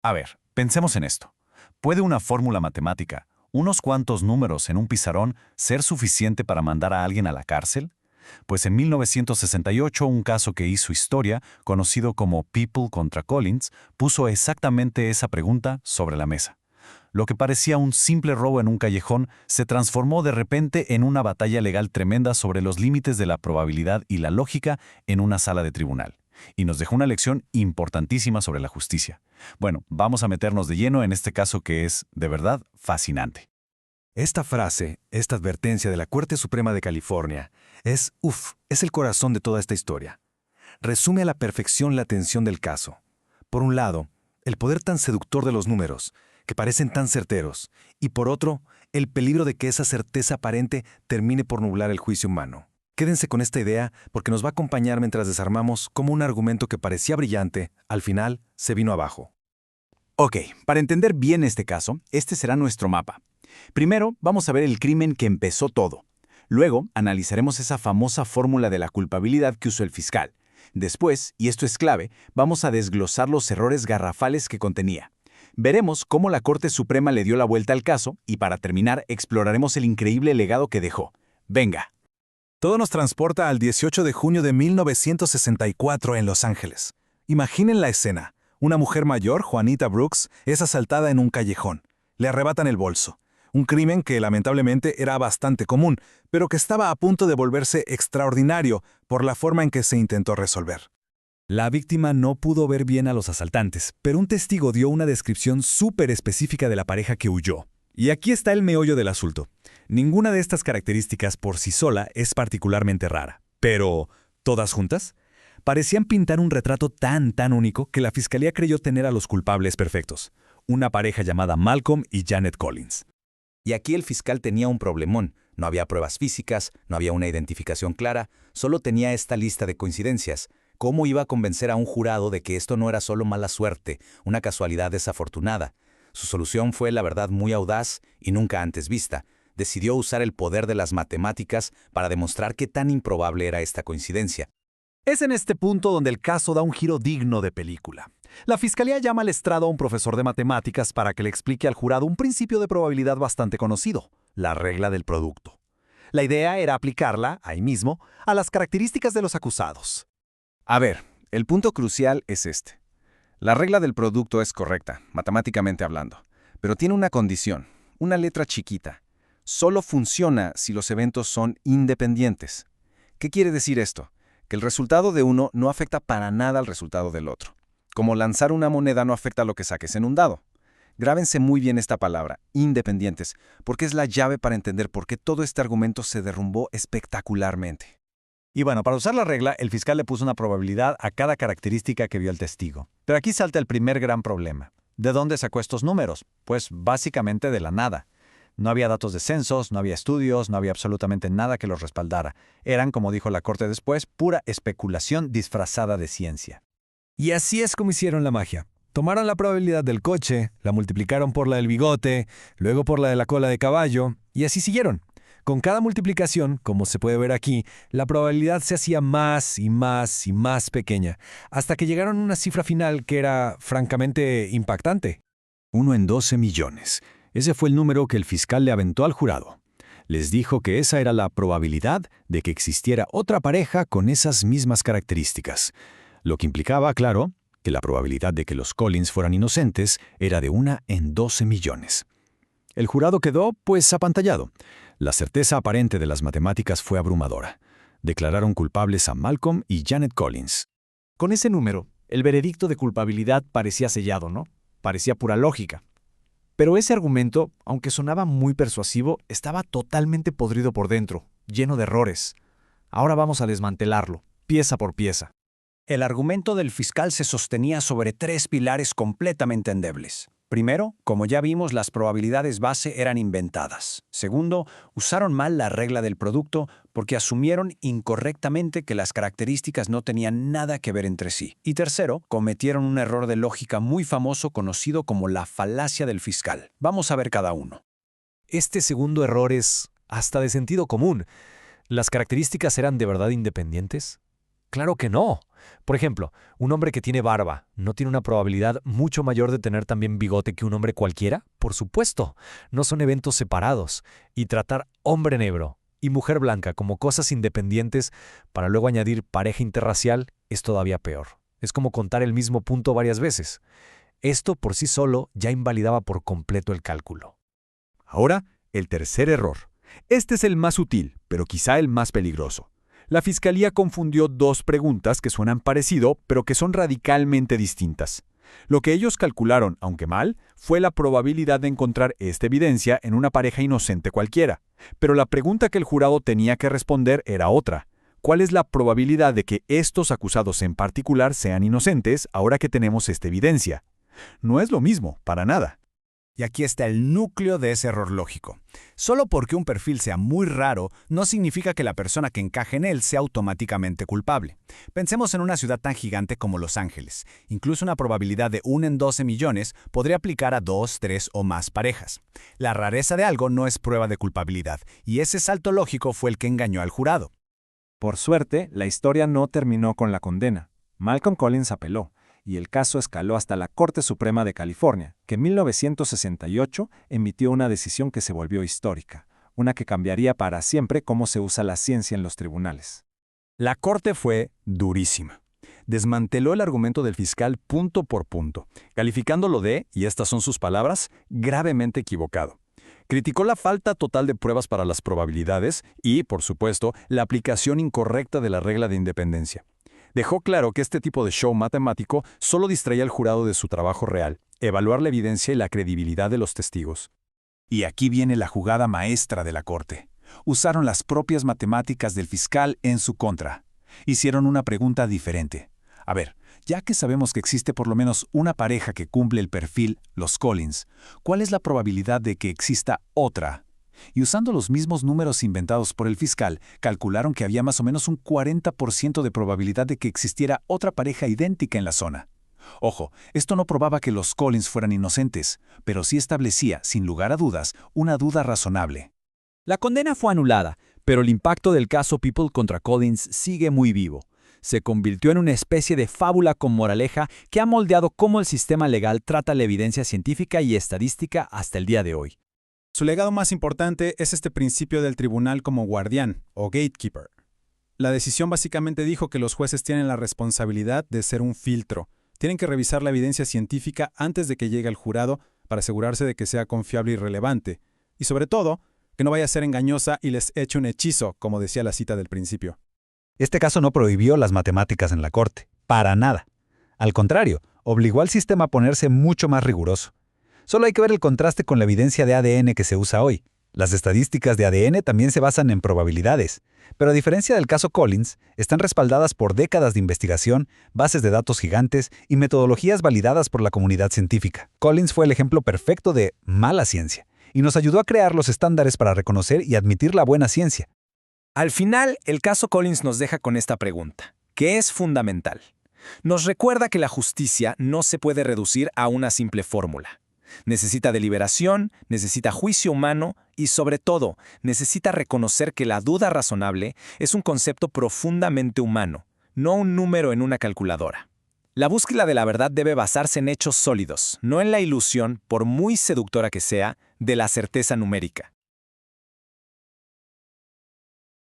A ver, pensemos en esto. ¿Puede una fórmula matemática, unos cuantos números en un pizarrón, ser suficiente para mandar a alguien a la cárcel? Pues en 1968 un caso que hizo historia, conocido como People contra Collins, puso exactamente esa pregunta sobre la mesa. Lo que parecía un simple robo en un callejón se transformó de repente en una batalla legal tremenda sobre los límites de la probabilidad y la lógica en una sala de tribunal. Y nos dejó una lección importantísima sobre la justicia. Bueno, vamos a meternos de lleno en este caso que es, de verdad, fascinante. Esta frase, esta advertencia de la Corte Suprema de California, es el corazón de toda esta historia. Resume a la perfección la tensión del caso. Por un lado, el poder tan seductor de los números, que parecen tan certeros, y por otro, el peligro de que esa certeza aparente termine por nublar el juicio humano. Quédense con esta idea porque nos va a acompañar mientras desarmamos cómo un argumento que parecía brillante, al final, se vino abajo. Ok, para entender bien este caso, este será nuestro mapa. Primero, vamos a ver el crimen que empezó todo. Luego, analizaremos esa famosa fórmula de la culpabilidad que usó el fiscal. Después, y esto es clave, vamos a desglosar los errores garrafales que contenía. Veremos cómo la Corte Suprema le dio la vuelta al caso y para terminar exploraremos el increíble legado que dejó. Venga. Todo nos transporta al 18 de junio de 1964 en Los Ángeles. Imaginen la escena. Una mujer mayor, Juanita Brooks, es asaltada en un callejón. Le arrebatan el bolso. Un crimen que lamentablemente era bastante común, pero que estaba a punto de volverse extraordinario por la forma en que se intentó resolver. La víctima no pudo ver bien a los asaltantes, pero un testigo dio una descripción súper específica de la pareja que huyó. Y aquí está el meollo del asunto. Ninguna de estas características por sí sola es particularmente rara, pero ¿todas juntas? Parecían pintar un retrato tan único que la fiscalía creyó tener a los culpables perfectos. Una pareja llamada Malcolm y Janet Collins. Y aquí el fiscal tenía un problemón. No había pruebas físicas, no había una identificación clara, solo tenía esta lista de coincidencias. ¿Cómo iba a convencer a un jurado de que esto no era solo mala suerte, una casualidad desafortunada? Su solución fue, la verdad, muy audaz y nunca antes vista. Decidió usar el poder de las matemáticas para demostrar qué tan improbable era esta coincidencia. Es en este punto donde el caso da un giro digno de película. La fiscalía llama al estrado a un profesor de matemáticas para que le explique al jurado un principio de probabilidad bastante conocido, la regla del producto. La idea era aplicarla, ahí mismo, a las características de los acusados. A ver, el punto crucial es este. La regla del producto es correcta, matemáticamente hablando, pero tiene una condición, una letra chiquita. Solo funciona si los eventos son independientes. ¿Qué quiere decir esto? Que el resultado de uno no afecta para nada al resultado del otro. Como lanzar una moneda no afecta a lo que saques en un dado. Grábense muy bien esta palabra, independientes, porque es la llave para entender por qué todo este argumento se derrumbó espectacularmente. Y bueno, para usar la regla, el fiscal le puso una probabilidad a cada característica que vio el testigo. Pero aquí salta el primer gran problema. ¿De dónde sacó estos números? Pues básicamente de la nada. No había datos de censos, no había estudios, no había absolutamente nada que los respaldara. Eran, como dijo la Corte después, pura especulación disfrazada de ciencia. Y así es como hicieron la magia. Tomaron la probabilidad del coche, la multiplicaron por la del bigote, luego por la de la cola de caballo, y así siguieron. Con cada multiplicación, como se puede ver aquí, la probabilidad se hacía más y más y más pequeña, hasta que llegaron a una cifra final que era francamente impactante. 1 en 12 millones. Ese fue el número que el fiscal le aventó al jurado. Les dijo que esa era la probabilidad de que existiera otra pareja con esas mismas características. Lo que implicaba, claro, que la probabilidad de que los Collins fueran inocentes era de 1 en 12 millones. El jurado quedó, pues, apantallado. La certeza aparente de las matemáticas fue abrumadora. Declararon culpables a Malcolm y Janet Collins. Con ese número, el veredicto de culpabilidad parecía sellado, ¿no? Parecía pura lógica. Pero ese argumento, aunque sonaba muy persuasivo, estaba totalmente podrido por dentro, lleno de errores. Ahora vamos a desmantelarlo, pieza por pieza. El argumento del fiscal se sostenía sobre 3 pilares completamente endebles. Primero, como ya vimos, las probabilidades base eran inventadas. Segundo, usaron mal la regla del producto porque asumieron incorrectamente que las características no tenían nada que ver entre sí. Y tercero, cometieron un error de lógica muy famoso conocido como la falacia del fiscal. Vamos a ver cada uno. Este segundo error es hasta de sentido común. ¿Las características eran de verdad independientes? Claro que no. Por ejemplo, un hombre que tiene barba, ¿no tiene una probabilidad mucho mayor de tener también bigote que un hombre cualquiera? Por supuesto, no son eventos separados. Y tratar hombre negro y mujer blanca como cosas independientes para luego añadir pareja interracial es todavía peor. Es como contar el mismo punto varias veces. Esto por sí solo ya invalidaba por completo el cálculo. Ahora, el tercer error. Este es el más sutil, pero quizá el más peligroso. La Fiscalía confundió dos preguntas que suenan parecido, pero que son radicalmente distintas. Lo que ellos calcularon, aunque mal, fue la probabilidad de encontrar esta evidencia en una pareja inocente cualquiera. Pero la pregunta que el jurado tenía que responder era otra. ¿Cuál es la probabilidad de que estos acusados en particular sean inocentes ahora que tenemos esta evidencia? No es lo mismo, para nada. Y aquí está el núcleo de ese error lógico. Solo porque un perfil sea muy raro, no significa que la persona que encaje en él sea automáticamente culpable. Pensemos en una ciudad tan gigante como Los Ángeles. Incluso una probabilidad de 1 en 12 millones podría aplicar a 2, 3 o más parejas. La rareza de algo no es prueba de culpabilidad, y ese salto lógico fue el que engañó al jurado. Por suerte, la historia no terminó con la condena. Malcolm Collins apeló, y el caso escaló hasta la Corte Suprema de California, que en 1968 emitió una decisión que se volvió histórica, una que cambiaría para siempre cómo se usa la ciencia en los tribunales. La Corte fue durísima. Desmanteló el argumento del fiscal punto por punto, calificándolo de, y estas son sus palabras, gravemente equivocado. Criticó la falta total de pruebas para las probabilidades y, por supuesto, la aplicación incorrecta de la regla de independencia. Dejó claro que este tipo de show matemático solo distraía al jurado de su trabajo real, evaluar la evidencia y la credibilidad de los testigos. Y aquí viene la jugada maestra de la Corte. Usaron las propias matemáticas del fiscal en su contra. Hicieron una pregunta diferente. A ver, ya que sabemos que existe por lo menos una pareja que cumple el perfil, los Collins, ¿cuál es la probabilidad de que exista otra? Y usando los mismos números inventados por el fiscal, calcularon que había más o menos un 40% de probabilidad de que existiera otra pareja idéntica en la zona. Ojo, esto no probaba que los Collins fueran inocentes, pero sí establecía, sin lugar a dudas, una duda razonable. La condena fue anulada, pero el impacto del caso People contra Collins sigue muy vivo. Se convirtió en una especie de fábula con moraleja que ha moldeado cómo el sistema legal trata la evidencia científica y estadística hasta el día de hoy. Su legado más importante es este principio del tribunal como guardián, o gatekeeper. La decisión básicamente dijo que los jueces tienen la responsabilidad de ser un filtro. Tienen que revisar la evidencia científica antes de que llegue al jurado para asegurarse de que sea confiable y relevante. Y sobre todo, que no vaya a ser engañosa y les eche un hechizo, como decía la cita del principio. Este caso no prohibió las matemáticas en la Corte, para nada. Al contrario, obligó al sistema a ponerse mucho más riguroso. Solo hay que ver el contraste con la evidencia de ADN que se usa hoy. Las estadísticas de ADN también se basan en probabilidades, pero a diferencia del caso Collins, están respaldadas por décadas de investigación, bases de datos gigantes y metodologías validadas por la comunidad científica. Collins fue el ejemplo perfecto de mala ciencia, y nos ayudó a crear los estándares para reconocer y admitir la buena ciencia. Al final, el caso Collins nos deja con esta pregunta, que es fundamental. Nos recuerda que la justicia no se puede reducir a una simple fórmula. Necesita deliberación, necesita juicio humano y, sobre todo, necesita reconocer que la duda razonable es un concepto profundamente humano, no un número en una calculadora. La búsqueda de la verdad debe basarse en hechos sólidos, no en la ilusión, por muy seductora que sea, de la certeza numérica.